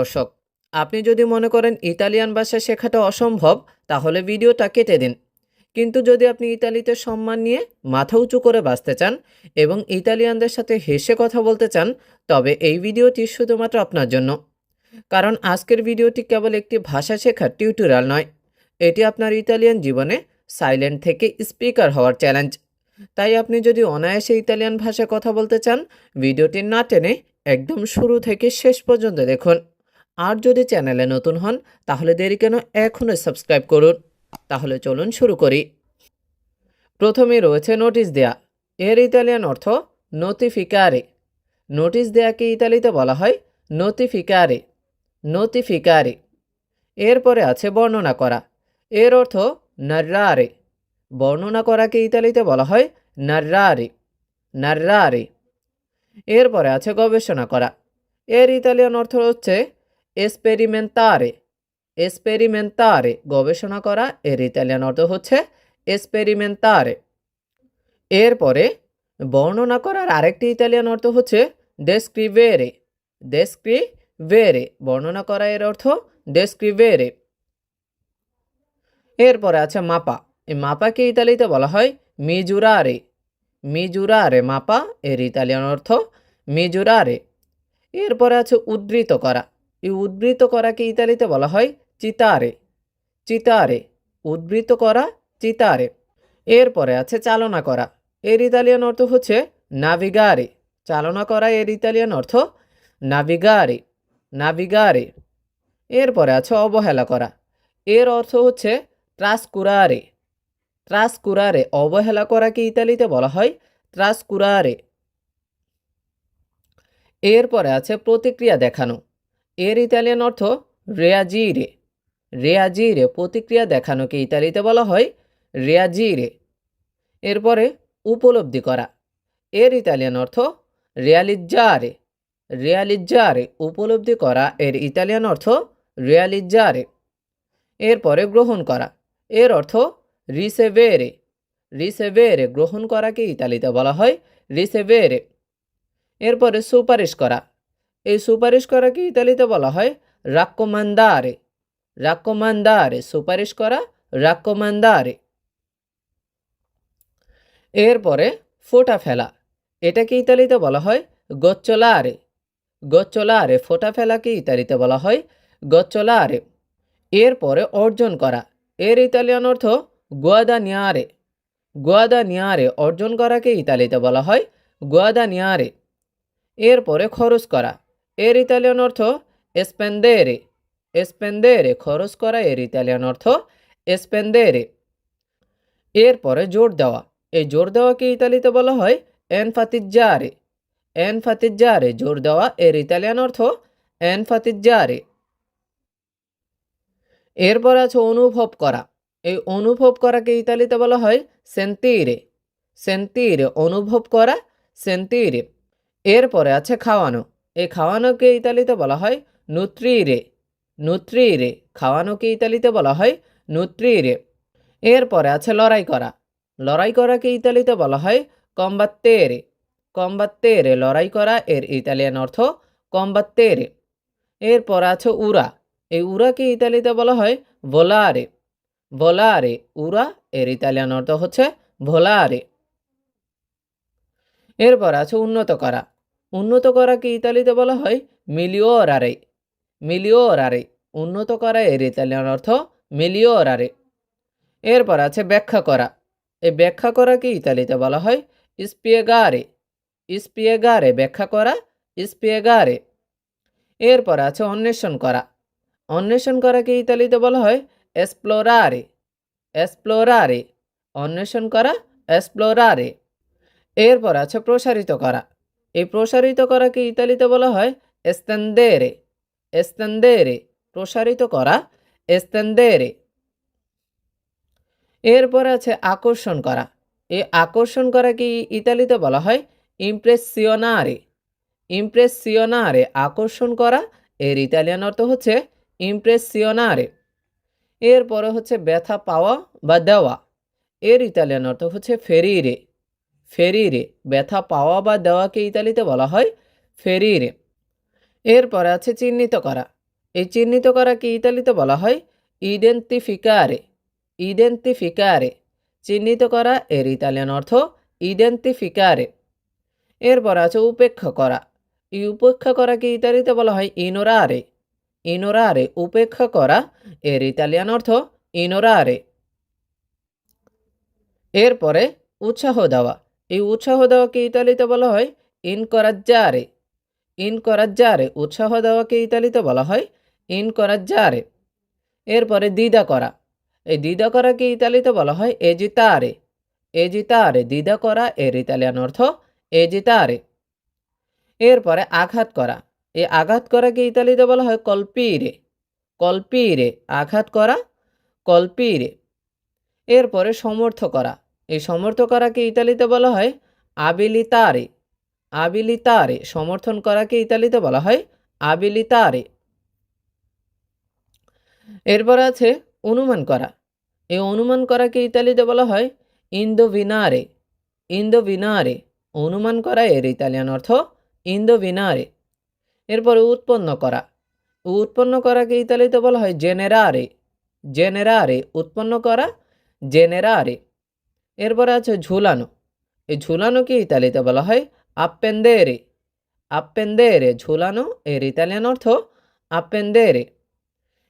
দর্শক, আপনি যদি মনে করেন ইতালিয়ান ভাষা শেখাটা অসম্ভব, তাহলে ভিডিওটা কেটে দিন। কিন্তু যদি আপনি ইতালিতে সম্মান নিয়ে মাথা উঁচু করে বাঁচতে চান এবং ইতালিয়ানদের সাথে হেসে কথা বলতে চান, তবে এই ভিডিওটি শুধুমাত্র আপনার জন্য। কারণ আজকের ভিডিওটি কেবল একটি ভাষা শেখার টিউটোরিয়াল নয়, এটি আপনার ইতালিয়ান জীবনে সাইলেন্ট থেকে স্পিকার হওয়ার চ্যালেঞ্জ। তাই আপনি যদি অনায়াসে ইতালিয়ান ভাষায় কথা বলতে চান, ভিডিওটি না টেনে একদম শুরু থেকে শেষ পর্যন্ত দেখুন। আর যদি চ্যানেলে নতুন হন, তাহলে দেরি কেন, এখনই সাবস্ক্রাইব করুন। তাহলে চলুন শুরু করি। প্রথমে রয়েছে নোটিশ দেয়া। এর ইতালিয়ান অর্থ নোটিফিকারে। নোটিশ দেয়াকে ইতালিতে বলা হয় নোটিফিকারে। নোটিফিকারে। এরপরে আছে বর্ণনা করা। এর অর্থ নার্রারে। বর্ণনা করাকে ইতালিতে বলা হয় নার্রারে। নার্রারে। এরপরে আছে গবেষণা করা। এর ইতালিয়ান অর্থ হচ্ছে এসপেরিমেন্তারে। এসপেরিমেন্তারে, গবেষণা করা। এর ইতালিয়ান অর্থ হচ্ছে এসপেরিমেন্তারে। এরপরে বর্ণনা করার আরেকটি ইতালিয়ান অর্থ হচ্ছে ডেসক্রিভেরে। ডেসক্রিভেরে, বর্ণনা করা। এর অর্থ ডেসক্রিভেরে। এরপরে আছে মাপা। এই মাপাকে ইতালিতে বলা হয় মিজুরারে। মিজুরারে, মাপা। এর ইতালিয়ান অর্থ মিজুরারে। এরপরে আছে উদ্ধৃত করা। এই উদ্ধৃত করাকে ইতালিতে বলা হয় চিতারে। চিতারে, উদ্ধৃত করা, চিতারে। এরপরে আছে চালনা করা। এর ইতালিয়ান অর্থ হচ্ছে নাভিগারে। চালনা করা। এর ইতালিয়ান অর্থ নাভিগারে। নাভিগারে। এরপরে আছে অবহেলা করা। এর অর্থ হচ্ছে ট্রাসকুরারে। ট্রাসকুরারে, অবহেলা করাকে ইতালিতে বলা হয় ট্রাসকুরারে। এরপরে আছে প্রতিক্রিয়া দেখানো। এর ইতালিয়ান অর্থ রেয়াজিরে। রেয়াজিরে, প্রতিক্রিয়া দেখানোকে ইতালিতে বলা হয় রেয়াজিরে। এরপরে উপলব্ধি করা। এর ইতালিয়ান অর্থ রিয়ালিজ্জারে। রিয়ালিজ্জারে, উপলব্ধি করা। এর ইতালিয়ান অর্থ রিয়ালিজ্জারে। এরপরে গ্রহণ করা। এর অর্থ রিসেভেরে। রিসেভেরে, গ্রহণ করাকে ইতালিতে বলা হয় রিসেভেরে। এরপরে সুপারিশ করা। এই সুপারিশ করাকে ইতালিতে বলা হয় রাক্কোমান্দারে। রাক্কোমান্দারে, সুপারিশ করা, রাক্কোমান্দারে। এরপরে ফোঁটা ফেলা। এটাকে ইতালিতে বলা হয় গচ্চোলারে। গচ্চোলারে, ফোঁটা ফেলাকে ইতালিতে বলা হয় গচ্চোলারে। এরপরে অর্জন করা। এর ইতালিয়ান অর্থ গুয়াদানিয়ারে। গুয়াদানিয়ারে, অর্জন করাকে ইতালিতে বলা হয় গুয়াদানিয়ারে। এরপরে খরচ করা। এর ইতালিয়ান অর্থ স্পেন্দেরে। স্পেন্দেরে, খরচ করা। এর ইতালিয়ান অর্থ স্পেন্দেরে। এরপরে জোর দেওয়া। এই জোর দেওয়াকে ইতালিতে বলা হয় এনফাতিজ্জারে। এনফাতিজ্জারে, জোর দেওয়া। এর ইতালিয়ান অর্থ এনফাতিজ্জারে। এরপর আছে অনুভব করা। এই অনুভব করাকে ইতালিতে বলা হয় সেন্তিরে। সেন্তিরে, অনুভব করা, সেন্তিরে। এরপরে আছে খাওয়ানো। এই খাওয়ানোকে ইতালিতে বলা হয় নুত্রিরে। নুত্রিরে, খাওয়ানোকে ইতালিতে বলা হয় নুত্রিরে। এরপরে আছে লড়াই করা। লড়াই করাকে ইতালিতে বলা হয় কম্বাত্তেরে। কম্বাত্তেরে, লড়াই করা। এর ইতালিয়ান অর্থ কম্বাত্তেরে। এরপর আছে উড়া। এই উড়াকে ইতালিতে বলা হয় ভোলারে। ভোলারে, উড়া। এর ইতালিয়ান অর্থ হচ্ছে ভোলারে। এরপর আছে উন্নত করা। উন্নত করাকে ইতালিতে বলা হয় মিলিওরারে। মিলিওরারে, উন্নত করা। এর ইতালিয়ান অর্থ মিলিওরারে। এরপর আছে ব্যাখ্যা করা। এই ব্যাখ্যা করাকে ইতালিতে বলা হয় স্পিয়েগারে। স্পিয়েগারে, ব্যাখ্যা করা, স্পিয়েগারে। এরপর আছে অন্বেষণ করা। অন্বেষণ করাকে ইতালিতে বলা হয় এসপ্লোরারে। এসপ্লোরারে, অন্বেষণ করা, এসপ্লোরারে। এরপর আছে প্রসারিত করা। এই প্রসারিত করাকে ইতালিতে বলা হয় এস্তেন্দেরে। এস্তেন্দেরে, প্রসারিত করা, এস্তেন্দেরে। এরপর আছে আকর্ষণ করা। এই আকর্ষণ করাকে ইতালিতে বলা হয় ইমপ্রেসিওনারে। ইমপ্রেসিওনারে, আকর্ষণ করা। এর ইতালিয়ান অর্থ হচ্ছে ইমপ্রেসিওনারে। এরপরে হচ্ছে ব্যথা পাওয়া বা দেওয়া। এর ইতালিয়ান অর্থ হচ্ছে ফেরিরে। ফেরিরে, ব্যথা পাওয়া বা দেওয়াকে ইতালিতে বলা হয় ফেরিরে। এরপরে আছে চিহ্নিত করা। এই চিহ্নিত করাকে ইতালিতে বলা হয় ইডেন্টিফিকারে। ইডেন্টিফিকারে চিহ্নিত করা, এর ইতালিয়ান অর্থ ইডেন্টিফিকারে। এরপর আছে উপেক্ষা করা। এই উপেক্ষা করাকে ইতালিতে বলা হয় ইনোরারে। ইনোরারে উপেক্ষা করা, এর ইতালিয়ান অর্থ ইনোরারে। এরপরে উৎসাহ দেওয়া। এই উৎসাহ দেওয়াকে ইতালিতে বলা হয় ইনকরাজ্জারে। ইনকরাজ্জারে উৎসাহ দেওয়াকে ইতালিতে বলা হয় ইনকরাজ্জারে। এরপরে দ্বিধা করা। এই দ্বিধা করাকে ইতালিতে বলা হয় এজিতারে। এজিতারে দ্বিধা করা, এর ইতালিয়ান অর্থ এজিতারে। এরপরে আঘাত করা। এই আঘাত করাকে ইতালিতে বলা হয় কলপিরে। কলপিরে আঘাত করা, কলপিরে। এরপরে সমর্থ করা। এই সমর্থ করাকে ইতালিতে বলা হয় আবিলিতারে। আবিলিতারে সমর্থন করাকে ইতালিতে বলা হয় আবিলিতারে। এরপর আছে অনুমান করা। এই অনুমান করাকে ইতালিতে বলা হয় ইন্দোভিনারে। ইন্দোভিনারে অনুমান করা, এর ইতালিয়ান অর্থ ইন্দোভিনারে। এরপরে উৎপন্ন করা। উৎপন্ন করাকে ইতালিতে বলা হয় জেনেরারে। জেনেরারে উৎপন্ন করা, জেনেরারে। এরপরে আছে ঝুলানো। এই ঝুলানোকে ইতালিতে বলা হয় আপেন্দেরে। আপেন্দেরে ঝুলানো, এর ইতালিয়ান অর্থ আপেন্দেরে।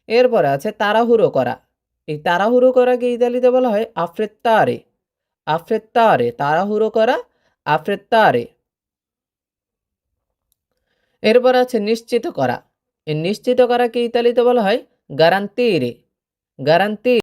এরপরে আছে তাড়াহুড়ো করা। এই তাড়াহুড়ো করাকে ইতালিতে বলা হয় আফ্রেত্তারে। আফ্রেত্তারে তাড়াহুড়ো করা, আফ্রেত্তারে। এরপর আছে নিশ্চিত করা। এই নিশ্চিত করাকে ইতালিতে বলা হয় গ্যারান্তিরে। গ্যারান্তি